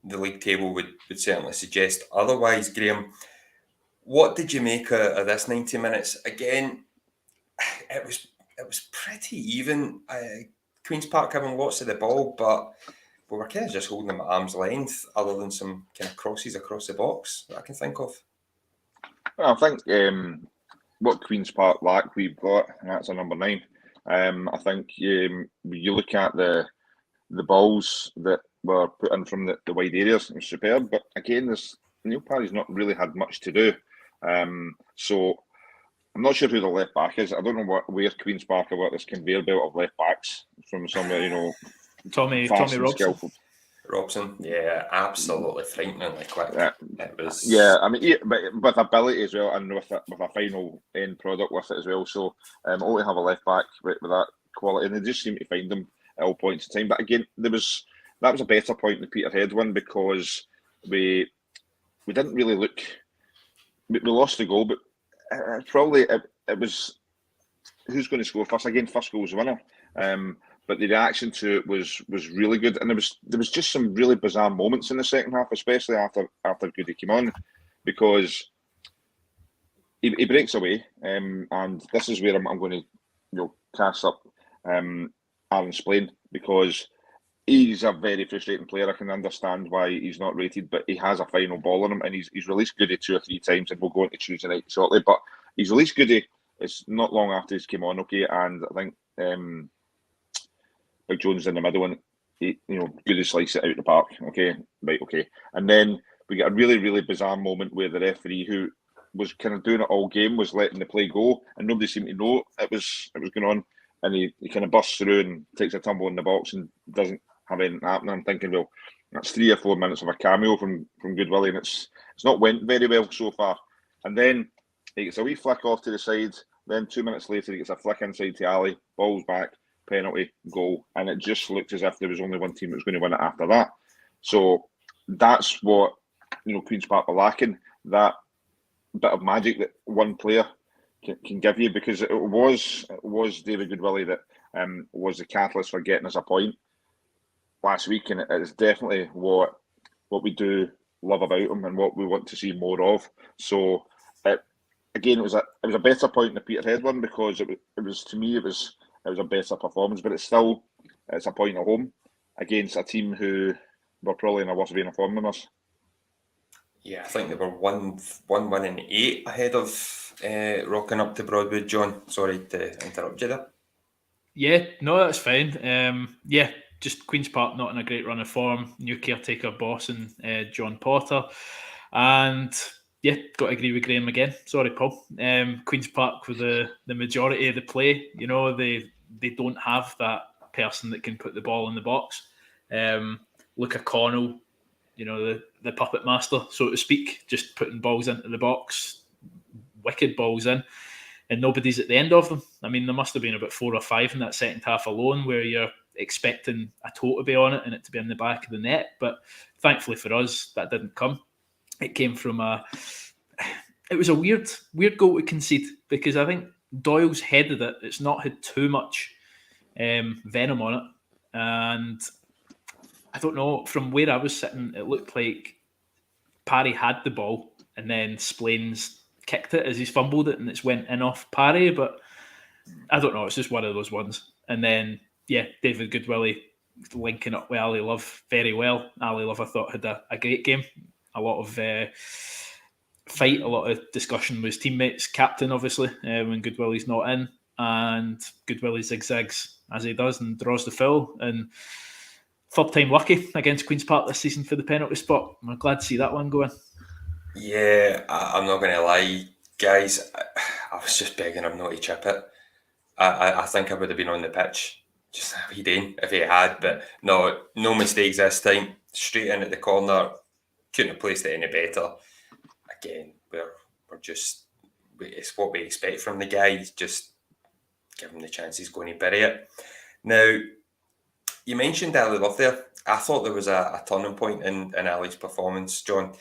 The league table would certainly suggest otherwise. Graham, what did you make of this 90 minutes? Again, it was pretty even. Queen's Park having lots of the ball, but we were kind of just holding them at arm's length, other than some kind of crosses across the box that I can think of.
Well, I think what Queen's Park lack we've got, and that's a number 9. I think you look at the balls that were put in from the wide areas, it was superb. But again, Neil Parry's not really had much to do. So I'm not sure who the left back is. I don't know where Queen's Park have got this conveyor belt of left backs from somewhere, you know.
Tommy
Robson,
yeah, absolutely frighteningly quick.
Yeah.
It was.
Yeah, I mean, but with ability as well, and with a final end product with it as well. So, all to have a left back with that quality, and they just seem to find them at all points in time. But again, that was a better point in the Peterhead one, because we didn't really look. We lost the goal, but it was who's going to score first. Again, first goal's the winner. But the reaction to it was really good, and there was just some really bizarre moments in the second half, especially after Goody came on, because he breaks away, and this is where I'm going to cast up Aaron Splain, because he's a very frustrating player. I can understand why he's not rated, but he has a final ball on him, and he's released Goody 2 or 3 times, and we'll go into Tuesday night shortly. But he's released Goody. It's not long after he's came on, okay, and I think Big Jones in the middle, and Goody slice it out the park, okay, right, okay, and then we get a really, really bizarre moment where the referee, who was kind of doing it all game, was letting the play go, and nobody seemed to know it was going on, and he kind of busts through and takes a tumble in the box and doesn't have anything happening. I'm thinking, well, that's 3 or 4 minutes of a cameo from Goodwillie, and it's not went very well so far. And then he gets a wee flick off to the side. Then 2 minutes later, he gets a flick inside to Ali, balls back, penalty, goal, and it just looked as if there was only one team that was going to win it after that. So that's what Queen's Park were lacking, that bit of magic that one player can give you, because it was David Goodwillie that was the catalyst for getting us a point last week, and it is definitely what we do love about him and what we want to see more of. So again, it was a better point in the Peterhead one, because it was to me it was a better performance, but it's a point at home against a team who were probably in a worse vein of form than us.
Yeah, I think they were one win and 8 ahead of rocking up to Broadwood. John, sorry to interrupt you there.
Yeah, no, that's fine. Yeah, just Queen's Park not in a great run of form. New caretaker boss and John Potter. And yeah, got to agree with Graham again. Sorry, Paul. Queen's Park with the majority of the play. You know, they don't have that person that can put the ball in the box. Luca Connell, you know, the puppet master, so to speak, just putting balls into the box, wicked balls in, and nobody's at the end of them. I mean, there must have been about 4 or 5 in that second half alone where you're expecting a toe to be on it and it to be in the back of the net. But thankfully for us, that didn't come. It came from it was a weird goal to concede, because I think Doyle's headed it. It's not had too much venom on it. And I don't know, from where I was sitting, it looked like Parry had the ball and then Splains kicked it as he's fumbled it and it's went in off Parry, but I don't know, it's just one of those ones. And then, yeah, David Goodwillie linking up with Ali Love very well. Ali Love, I thought, had a great game. A lot of fight, a lot of discussion with his teammates, captain, obviously, when Goodwillie's not in. And Goodwillie zigzags as he does and draws the foul. And third time lucky against Queen's Park this season for the penalty spot. I'm glad to see that one going.
Yeah, I'm not going to lie, guys. I was just begging him not to chip it. I think I would have been on the pitch just a wee day if he had, but no mistakes this time. Straight in at the corner, couldn't have placed it any better. Again, we're just, it's what we expect from the guy. Just give him the chance, he's going to bury it. Now, you mentioned Ali Love there. I thought there was a turning point in Ali's performance, John.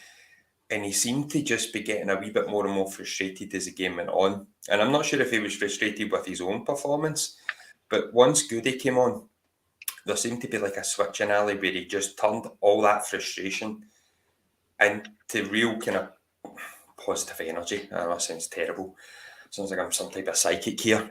And he seemed to just be getting a wee bit more and more frustrated as the game went on. And I'm not sure if he was frustrated with his own performance, but once Goody came on, there seemed to be like a switch in Ali where he just turned all that frustration into real kind of positive energy. I know that sounds terrible. Sounds like I'm some type of psychic here.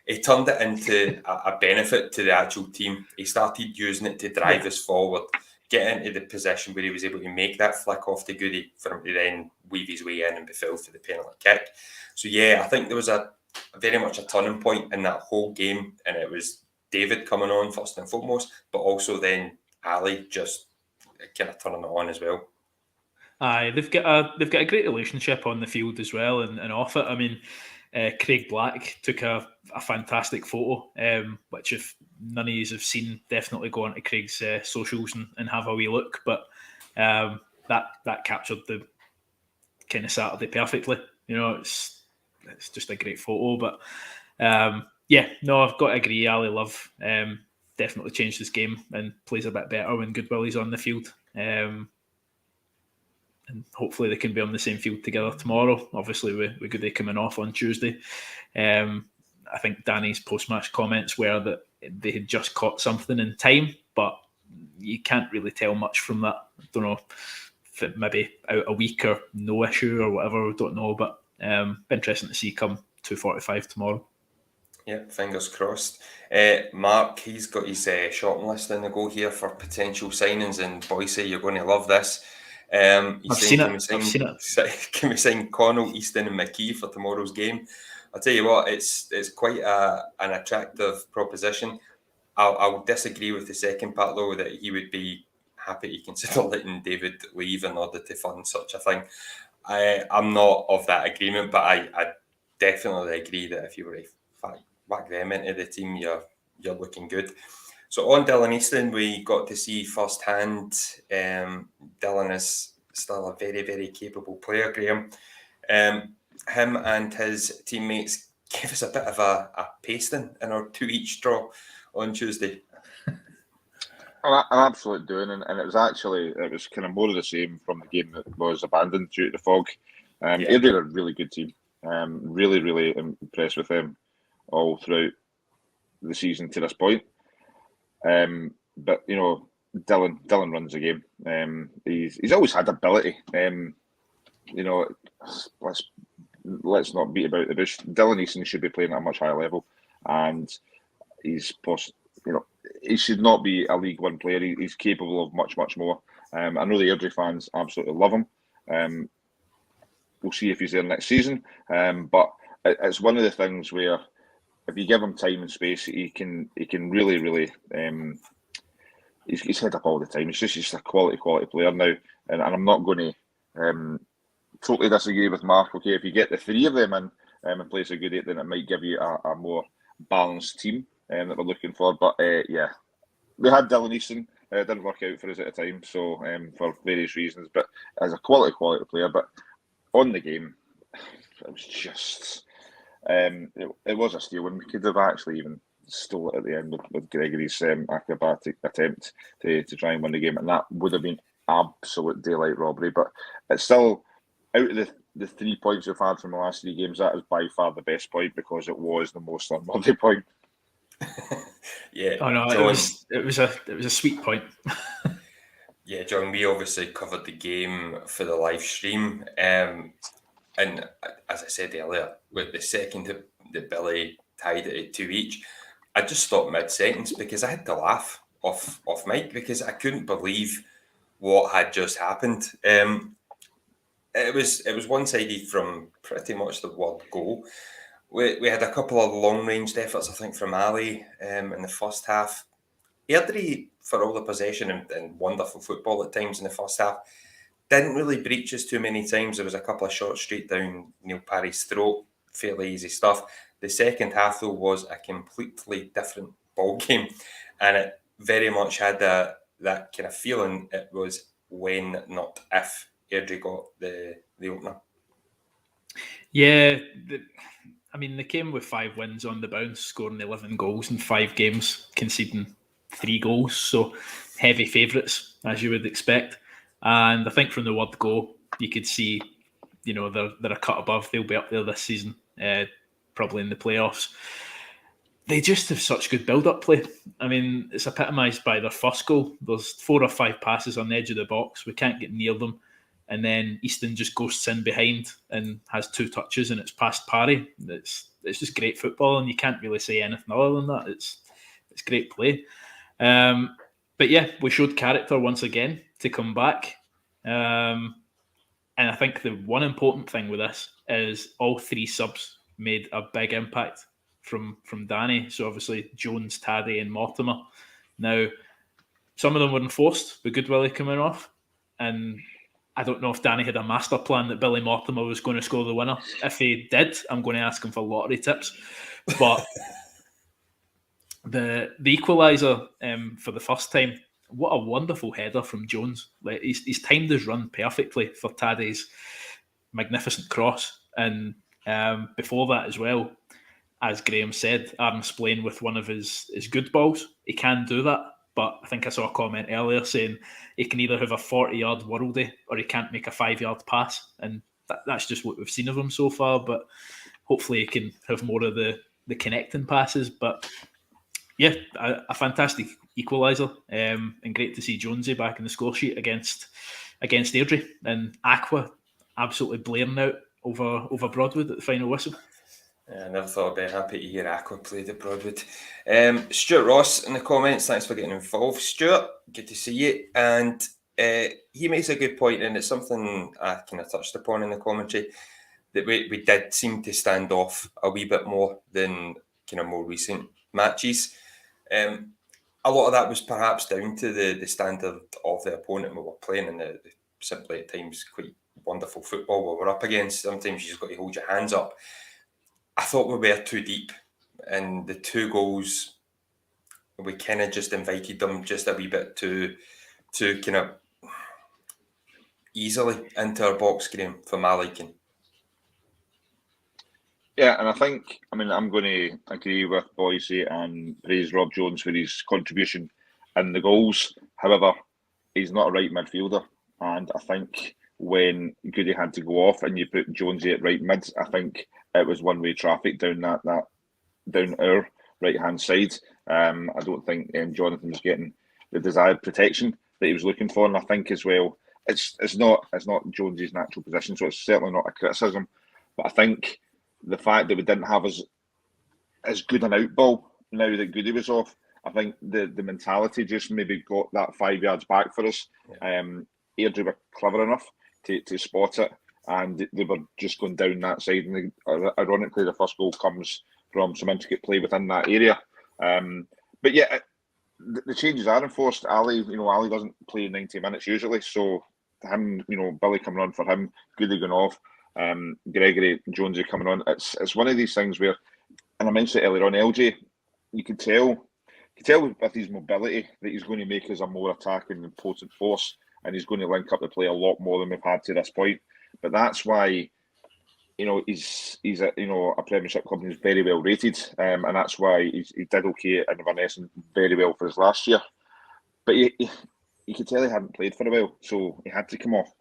He turned it into a benefit to the actual team. He started using it to drive us forward, get into the position where he was able to make that flick off to Goody for him to then weave his way in and be filled for the penalty kick. So yeah, I think there was a very much a turning point in that whole game, and it was David coming on first and foremost, but also then Ali just kind of turning it on as well.
Aye, they've got a great relationship on the field as well and off it. I mean, Craig Black took a fantastic photo, which if none of you have seen, definitely go onto Craig's socials and have a wee look. But that captured the kind of Saturday perfectly. You know, it's just a great photo. But yeah, no, I've got to agree. Ali Love definitely changed this game and plays a bit better when Goodwillie's on the field. And hopefully they can be on the same field together tomorrow. Obviously, we're good at coming off on Tuesday. I think Danny's post-match comments were that they had just caught something in time, but you can't really tell much from that. I don't know if it maybe out a week or no issue or whatever, I don't know, but be interesting to see come 2:45 tomorrow.
Yeah, fingers crossed. Mark, he's got his shopping list in the go here for potential signings, and Boise, you're going to love this.
I've seen it.
Can we sign Connell, Easton and McKee for tomorrow's game? I'll tell you what, it's quite an attractive proposition. I'll disagree with the second part though, that he would be happy to consider letting David leave in order to fund such a thing. I'm not of that agreement, but I definitely agree that if you were to whack them into the team, you're looking good. So on Dylan Easton, we got to see firsthand. Dylan is still a very, very capable player, Graham. Him and his teammates gave us a bit of a pasting in our 2-each draw on Tuesday.
An absolute doing, and it was kind of more of the same from the game that was abandoned due to the fog. They're a really good team. Really, really impressed with them all throughout the season to this point. But you know, Dylan runs the game. He's always had ability. You know, let's not beat about the bush. Dylan Easton should be playing at a much higher level, and he should not be a League One player. He's capable of much, much more. I know the Airdrie fans absolutely love him. We'll see if he's there next season. But it's one of the things where if you give him time and space, he can really. He's head up all the time. He's just a quality player now, and I'm not going to totally disagree with Mark. Okay, if you get the three of them in and plays a good 8, then it might give you a more balanced team that we're looking for. But yeah, we had Dylan Easton. It didn't work out for us at the time, so for various reasons. But as a quality player, but on the game, it was just it was a steal, and we could have actually even stole it at the end with Gregory's acrobatic attempt to try and win the game, and that would have been absolute daylight robbery. But it's still, out of the 3 points we've had from the last 3 games, that is by far the best point because it was the most unworthy point.
Yeah.
Oh no,
John,
it was a sweet point.
Yeah, John, we obviously covered the game for the live stream. And as I said earlier, with the second that Billy tied it at 2 each, I just stopped mid-sentence because I had to laugh off mic because I couldn't believe what had just happened. It was one-sided from pretty much the word go. We had a couple of long-ranged efforts, I think, from Ali in the first half. Airdrie, for all the possession and wonderful football at times in the first half, didn't really breach us too many times. There was a couple of shots straight down Neil Parry's throat, fairly easy stuff. The second half, though, was a completely different ball game, and it very much had that kind of feeling. It was when, not if, Airdrie got the opener.
Yeah, they came with 5 wins on the bounce, scoring 11 goals in 5 games, conceding 3 goals. So heavy favourites, as you would expect. And I think from the word go, you could see, they're a cut above. They'll be up there this season, probably in the playoffs. They just have such good build-up play. I mean, it's epitomised by their first goal. There's 4 or 5 passes on the edge of the box. We can't get near them. And then Easton just ghosts in behind and has 2 touches and it's past Parry. It's just great football, and you can't really say anything other than that. It's great play. But yeah, we showed character once again to come back. And I think the one important thing with this is all 3 subs made a big impact from Danny. So obviously Jones, Taddy and Mortimer. Now, some of them were enforced with Goodwillie coming off, and I don't know if Danny had a master plan that Billy Mortimer was going to score the winner. If he did, I'm going to ask him for lottery tips. But the equaliser for the first time, what a wonderful header from Jones. Like he's timed his run perfectly for Taddy's magnificent cross. And before that as well, as Graham said, Aaron's playing with one of his good balls. He can do that. But I think I saw a comment earlier saying he can either have a 40-yard worldie or he can't make a 5-yard pass. And that's just what we've seen of him so far. But hopefully he can have more of the connecting passes. But yeah, a fantastic equaliser. And great to see Jonesy back in the score sheet against Airdrie. And Aqua absolutely blaring out over Broadwood at the final whistle.
I never thought I'd be happy to hear Aqua played at Broadwood. Stuart Ross in the comments, thanks for getting involved. Stuart, good to see you. And he makes a good point, and it's something I kind of touched upon in the commentary, that we did seem to stand off a wee bit more than kind of more recent matches. A lot of that was perhaps down to the standard of the opponent we were playing and the simply at times quite wonderful football we were up against. Sometimes you just got to hold your hands up. I thought we were too deep, and the 2 goals, we kind of just invited them just a wee bit too kind of easily into our box, Graham, for my liking.
Yeah, and I'm going to agree with Boise and praise Rob Jones for his contribution in the goals. However, he's not a right midfielder, and I think when Goody had to go off and you put Jonesy at right mid, I think it was one-way traffic down down our right-hand side. I don't think Jonathan was getting the desired protection that he was looking for, and I think as well, it's not Jonesy's natural position, so it's certainly not a criticism. But I think the fact that we didn't have as good an out ball now that Goody was off, I think the mentality just maybe got that 5 yards back for us. Airdrie were clever enough to spot it, and they were just going down that side. And ironically, the first goal comes from some intricate play within that area. But yeah, the changes are enforced. Ali doesn't play 90 minutes usually, so him, Billy coming on for him, Goody going off, Gregory, Jonesy coming on. It's one of these things where, and I mentioned it earlier on, LJ, you can tell with his mobility that he's going to make us a more attacking and potent force, and he's going to link up the play a lot more than we've had to this point. But that's why, he's a Premiership club and he's very well rated, and that's why he did okay at Inverness and very well for his last year. But you could tell he hadn't played for a while, so he had to come off.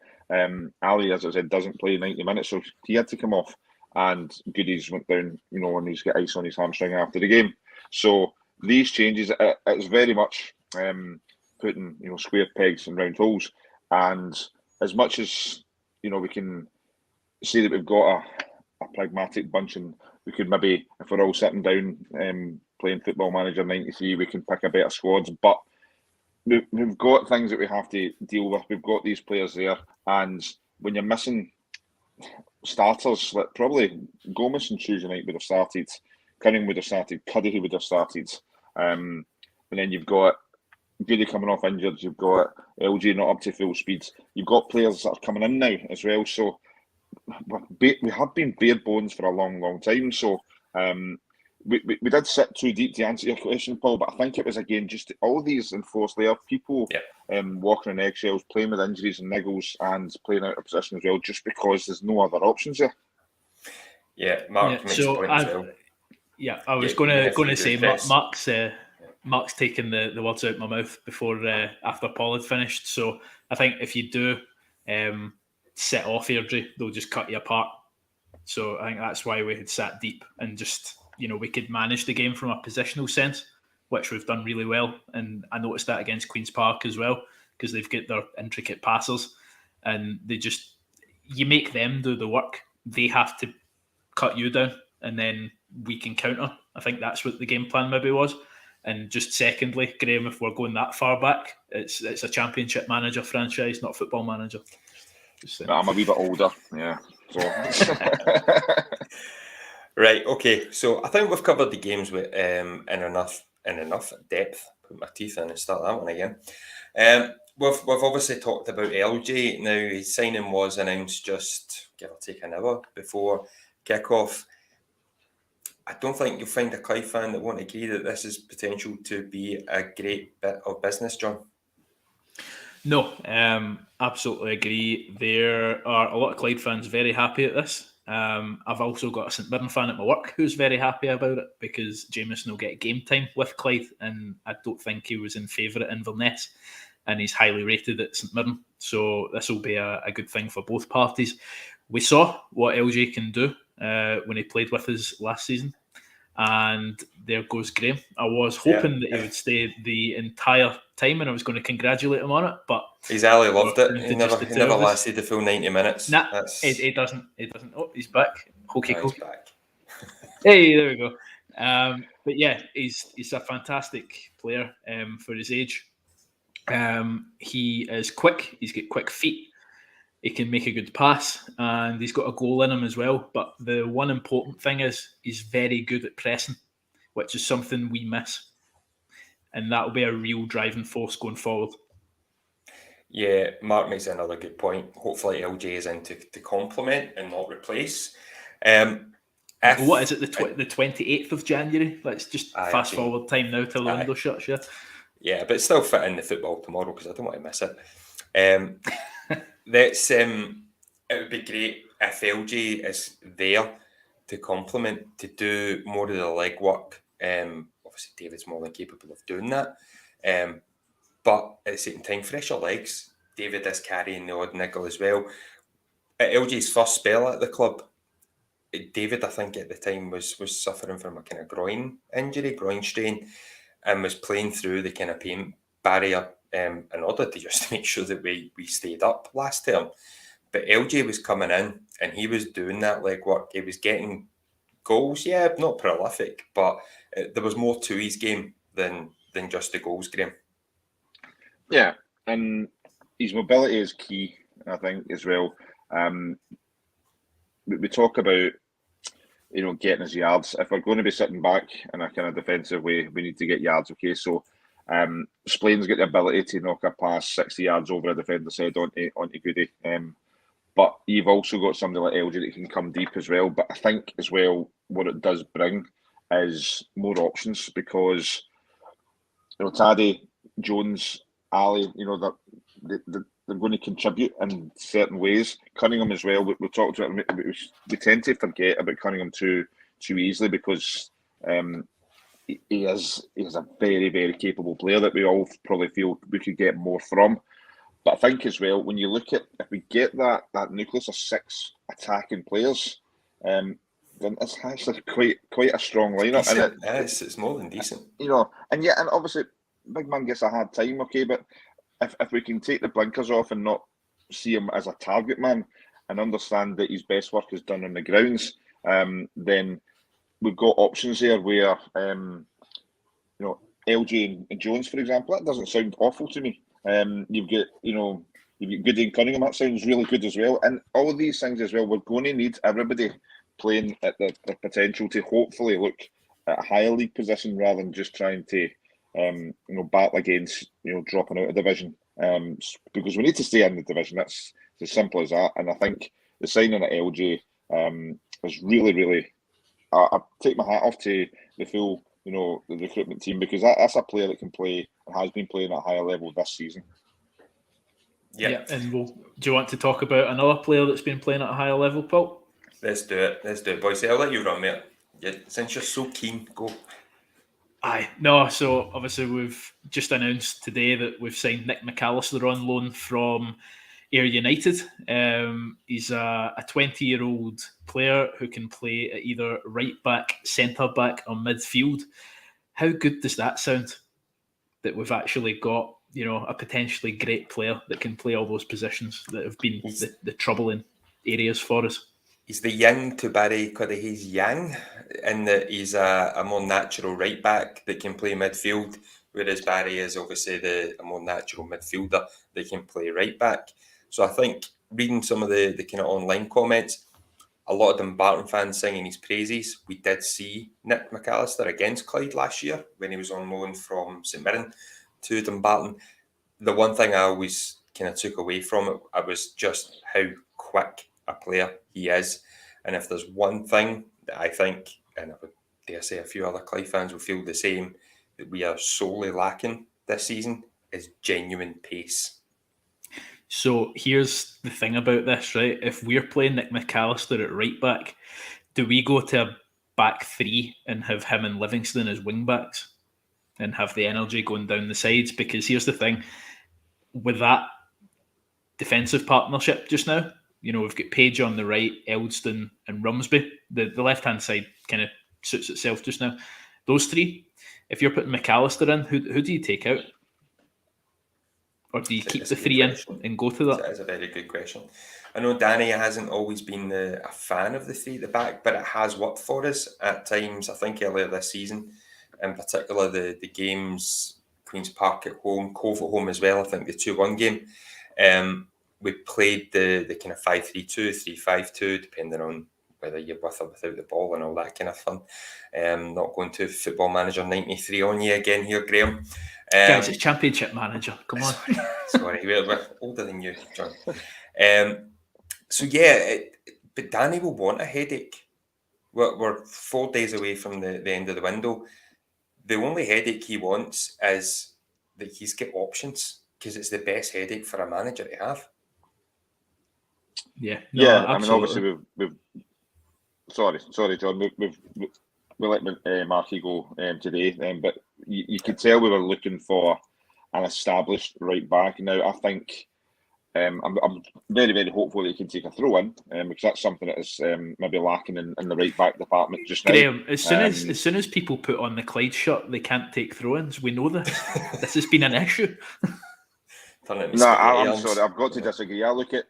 Ali, as I said, doesn't play 90 minutes, so he had to come off. And Goodies went down, and he's got ice on his hamstring after the game. So these changes, it's very much putting square pegs in round holes. And as much as we can say that we've got a pragmatic bunch, and we could maybe, if we're all sitting down playing Football Manager 93, we can pick a better squads. But we've got things that we have to deal with. We've got these players there, and when you're missing starters, like probably Gomez on Tuesday night would have started, Cunningham would have started, Cuddy would have started, and then you've got Goody coming off injured, you've got LG not up to full speed, you've got players that are coming in now as well. So we have been bare bones for a long time. So we did sit too deep to answer your question, Paul, but I think it was, again, just all these enforced layer people walking on eggshells, playing with injuries and niggles, and playing out of position as well, just because there's no other options there.
Yeah, Mark makes a point as well.
Yeah, I was going to say Mark's taken the words out of my mouth before after Paul had finished. So I think if you do sit off Airdrie, they'll just cut you apart. So I think that's why we had sat deep and just, we could manage the game from a positional sense, which we've done really well. And I noticed that against Queen's Park as well, because they've got their intricate passers, and you make them do the work. They have to cut you down, and then we can counter. I think that's what the game plan maybe was. And just secondly, Graham, if we're going that far back, it's a Championship Manager franchise, not Football Manager.
I'm a wee bit older, yeah. So.
Right, okay. So I think we've covered the games with in enough depth. Put my teeth in and start that one again. We've obviously talked about LJ. Now, his signing was announced just give or take an hour before kickoff. I don't think you'll find a Clyde fan that won't agree that this is potential to be a great bit of business, John.
No, absolutely agree. There are a lot of Clyde fans very happy at this. I've also got a St Mirren fan at my work who's very happy about it, because Jameson will get game time with Clyde, and I don't think he was in favour at Inverness, and he's highly rated at St Mirren. So this will be a good thing for both parties. We saw what LJ can do when he played with us last season. And there goes Graham. I was hoping that he would stay the entire time, and I was going to congratulate him on it. But
he's Ali loved it. He never lasted the full 90 minutes.
Nah, he doesn't. Oh, he's back. He's
back.
Hey, there we go. But yeah, he's a fantastic player for his age. He is quick. He's got quick feet. He can make a good pass, and he's got a goal in him as well. But the one important thing is he's very good at pressing, which is something we miss. And that will be a real driving force going forward.
Yeah, Mark makes another good point. Hopefully LJ is in to complement and not replace.
What is it, the 28th of January? Let's just fast forward time now till the window shuts, yeah?
Yeah, but still fit in the football tomorrow, because I don't want to miss it. It would be great if LJ is there to complement, to do more of the legwork. Obviously, David's more than capable of doing that. But at the same time, fresher legs. David is carrying the odd niggle as well. At LJ's first spell at the club, David, I think at the time, was suffering from a kind of groin strain, and was playing through the kind of pain barrier in order to just make sure that we stayed up last term. But LJ was coming in and he was doing that legwork. He was getting goals, not prolific, but there was more to his game than just the goals, Graham.
Yeah, and his mobility is key. I think as well. We talk about getting his yards. If we're going to be sitting back in a kind of defensive way, we need to get yards. Okay, so Splain's got the ability to knock a pass 60 yards over a defender's head onto Goody. But you've also got somebody like LG that can come deep as well. But I think as well, what it does bring is more options, because Taddy, Jones, Ali, they're going to contribute in certain ways. Cunningham as well. We talked about. We tend to forget about Cunningham too easily, because he is a very, very capable player that we all probably feel we could get more from. But I think as well, when you look at, if we get that nucleus of 6 attacking players, then it's actually quite a strong lineup.
Decent. And it's more than decent.
And obviously, big man gets a hard time, okay, but if we can take the blinkers off and not see him as a target man and understand that his best work is done on the grounds, then we've got options there where, LG and Jones, for example, that doesn't sound awful to me. You've got Goody and Cunningham, that sounds really good as well. And all of these things as well, we're going to need everybody playing at the potential to hopefully look at a higher league position rather than just trying to battle against dropping out of division. Because we need to stay in the division. That's as simple as that. And I think the signing at LG is really, really. I take my hat off to the full, the recruitment team, because that's a player that can play and has been playing at a higher level this season.
Yeah. And do you want to talk about another player that's been playing at a higher level, Paul?
Let's do it, boys. I'll let you run, mate. Yeah, since you're so keen, go.
So obviously we've just announced today that we've signed Nick McAllister on loan from Ayr United. He's a 20-year-old player who can play at either right back, centre back, or midfield. How good does that sound? That we've actually got, a potentially great player that can play all those positions that have been the troubling areas for us.
He's the yang to Barry Cudahy's yang, in that he's a more natural right back that can play midfield, whereas Barry is obviously a more natural midfielder that can play right back. So I think reading some of the kind of online comments, a lot of Dumbarton fans singing his praises. We did see Nick McAllister against Clyde last year when he was on loan from St Mirren to Dumbarton. The one thing I always kind of took away from it was just how quick a player he is. And if there's one thing that I think, and I would dare say a few other Clyde fans will feel the same, that we are sorely lacking this season, is genuine pace.
So here's the thing about this, right? If we're playing Nick McAllister at right back, do we go to a back 3 and have him and Livingston as wing backs and have the energy going down the sides? Because here's the thing, with that defensive partnership just now, we've got Page on the right, Eldston and Rumsby. The left-hand side kind of suits itself just now. Those 3, if you're putting McAllister in, who do you take out? Or do you keep the 3 in and go to that?
That is a very good question. I know Danny hasn't always been a fan of the 3 at the back, but it has worked for us at times. I think earlier this season, in particular, the games, Queen's Park at home, Cove at home as well, I think the 2-1 game, we played the kind of 5-3-2, 3-5-2, depending on whether you're with or without the ball and all that kind of fun. Not going to Football Manager 93 on you again here, Graham.
Guys, it's Championship Manager. Come on.
Sorry, we're older than you, John. But Danny will want a headache. We're 4 days away from the end of the window. The only headache he wants is that he's got options, because it's the best headache for a manager to have.
Yeah.
No, I mean, obviously we've sorry, John. We let Marky go today, but you could tell we were looking for an established right back. Now I think I'm very, very hopeful that he can take a throw in, because that's something that is maybe lacking in the right back department just now.
Graham, as soon as people put on the Clyde shirt, they can't take throw-ins. We know this. This has been an issue.
No, I'm sorry. I've got to disagree. I look at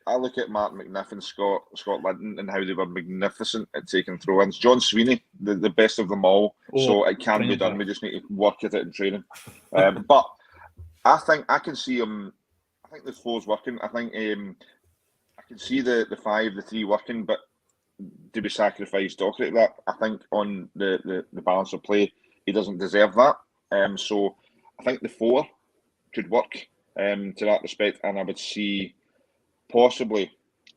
Martin McNiff and Scott Linton and how they were magnificent at taking throw-ins. John Sweeney, the best of them all. So it can be done. We just need to work at it in training. But I think I can see him. I think the flow's working. I think can see the 5-3 working, but do we sacrifice Dougherty? That I think on the balance of play, he doesn't deserve that. So I think the 4 could work to that respect, and I would see possibly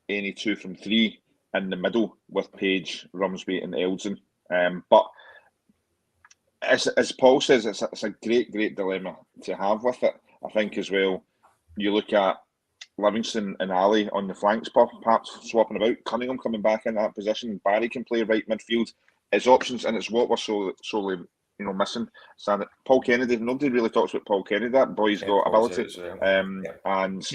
any 2 from 3 in the middle with Page, Rumsby, and Eldson. But as Paul says, it's a great dilemma to have with it. I think as well, you look at Livingston and Ali on the flanks, perhaps swapping about. Cunningham coming back in that position. Barry can play right midfield. It's options, and it's what we're sorely missing. So Paul Kennedy, nobody really talks about Paul Kennedy. That boy's got ability, and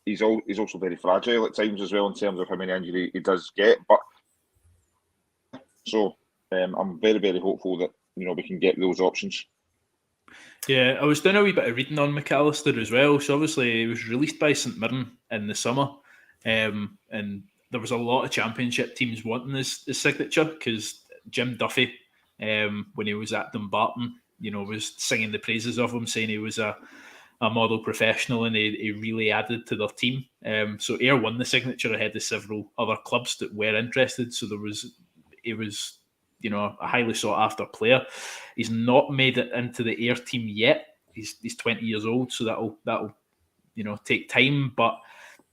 he's also very fragile at times as well in terms of how many injuries he does get. But so I'm very hopeful that we can get those options.
Yeah, I was doing a wee bit of reading on McAllister as well. So obviously he was released by St Mirren in the summer, and there was a lot of championship teams wanting his signature because Jim Duffy, when he was at Dumbarton, was singing the praises of him, saying he was a model professional and he really added to their team. So Ayr won the signature ahead of several other clubs that were interested. So he was a highly sought after player. He's not made it into the Ayr team yet. He's 20 years old, so that'll take time. But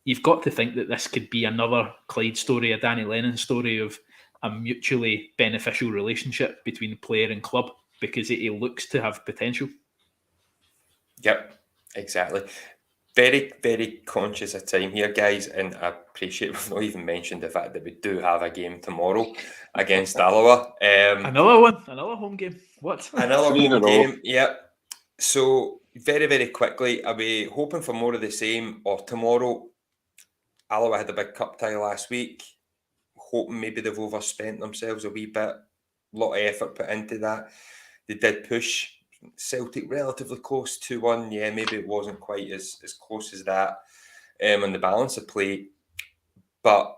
you've got to think that this could be another Clyde story, a Danny Lennon story of a mutually beneficial relationship between player and club, because he looks to have potential.
Yep, exactly. Very, very conscious of time here, guys, and I appreciate we've not even mentioned the fact that we do have a game tomorrow against Alloa.
Another home game. What?
Another home game, yep. So, very, very quickly, are we hoping for more of the same, or tomorrow? Alloa had a big cup tie last week, hoping maybe they've overspent themselves a wee bit. A lot of effort put into that. They did push Celtic relatively close, 2-1. Yeah, maybe it wasn't quite as close as that on the balance of play. But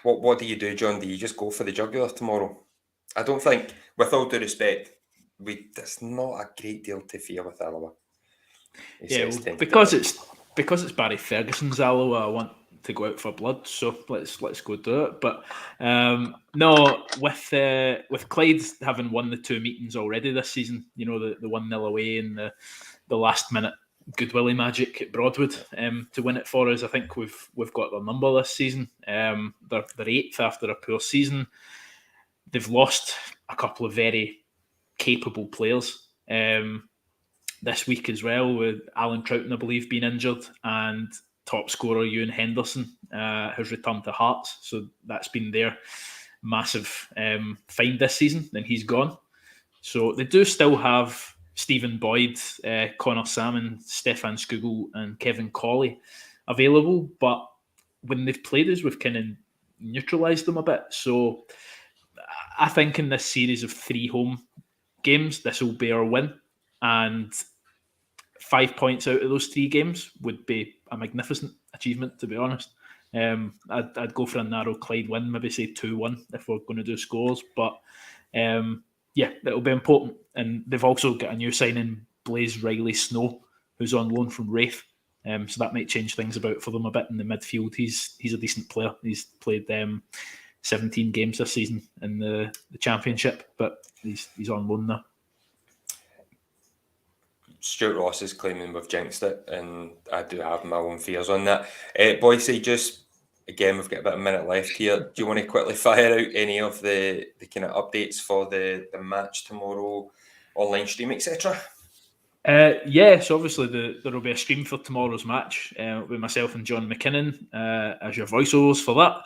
what do you do, John? Do you just go for the jugular tomorrow? I don't think, with all due respect, there's not a great deal to fear with Alloa.
Because it's Barry Ferguson's Alloa, I want to go out for blood, so let's go do it. But no, with Clyde having won the 2 meetings already this season, the 1-0 away and the last minute Goodwillie magic at Broadwood to win it for us. I think we've got their number this season. They're 8th after a poor season. They've lost a couple of very capable players this week as well, with Alan Troughton, I believe, being injured, and top scorer Ewan Henderson has returned to Hearts. So that's been their massive find this season. Then he's gone. So they do still have Stephen Boyd, Connor Salmon, Stefan Skugel and Kevin Colley available. But when they've played us, we've kind of neutralised them a bit. So I think in this series of 3 home games, this will be our win. And 5 points out of those 3 games would be a magnificent achievement, to be honest. I'd go for a narrow Clyde win, maybe say 2-1 if we're going to do scores. But it'll be important. And they've also got a new signing, Blaze Riley Snow, who's on loan from Wraith. So that might change things about for them a bit in the midfield. He's a decent player. He's played 17 games this season in the Championship, but he's on loan now.
Stuart Ross is claiming we've jinxed it, and I do have my own fears on that. Boise, just again, we've got about a minute left here. Do you want to quickly fire out any of the kind of updates for the match tomorrow, online stream, etc.?
So obviously there will be a stream for tomorrow's match with myself and John McKinnon as your voiceovers for that.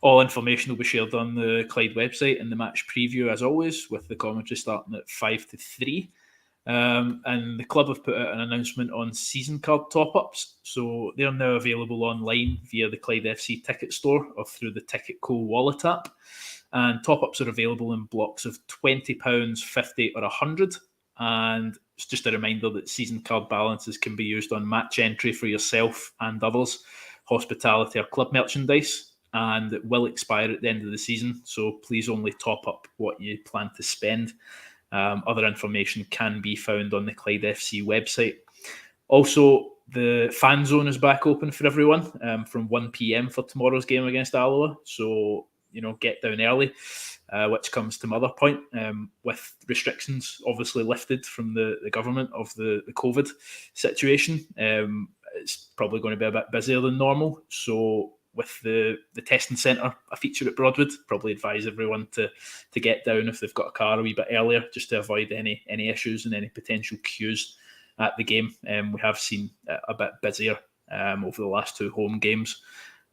All information will be shared on the Clyde website and the match preview, as always, with the commentary starting at 5-3. And the club have put out an announcement on season card top-ups. So they're now available online via the Clyde FC ticket store or through the Ticketco wallet app. And top-ups are available in blocks of £20, £50 or £100. And it's just a reminder that season card balances can be used on match entry for yourself and others, hospitality or club merchandise, and it will expire at the end of the season. So please only top up what you plan to spend. Other information can be found on the Clyde FC website. Also, The fan zone is back open for everyone from 1 p.m. for tomorrow's game against Alloa. So, get down early, which comes to my other point, with restrictions obviously lifted from the government of the COVID situation. It's probably going to be a bit busier than normal. So with the testing centre a feature at Broadwood, probably advise everyone to get down if they've got a car a wee bit earlier, just to avoid any issues and any potential queues at the game. We have seen a bit busier over the last 2 home games,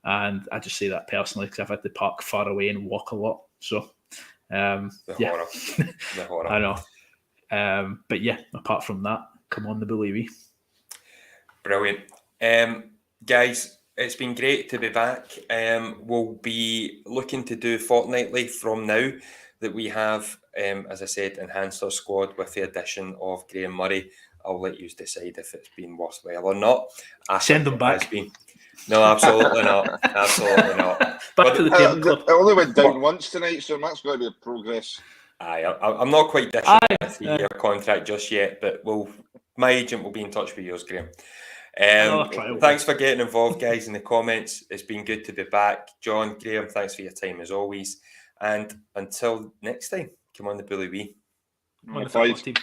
and I just say that personally because I've had to park far away and walk a lot. So
Horror. The horror.
I know. But yeah, apart from that, come on the Bully Wee.
Brilliant. Guys, it's been great to be back. We'll be looking to do fortnightly from now that we have, as I said, enhanced our squad with the addition of Graham Murray. I'll let you decide if it's been worthwhile or not.
Send them back.
No, absolutely not. Absolutely not.
Back to the parent club.
It only went down once tonight, so that's got to be a progress.
I'm not quite dishing a 3-year contract just yet, but my agent will be in touch with yours, Graham. Thanks for getting involved, guys, in the comments. It's been good to be back. John, Graham, thanks for your time as always. And until next time, come on the Bully Wee.
On the Clyde team.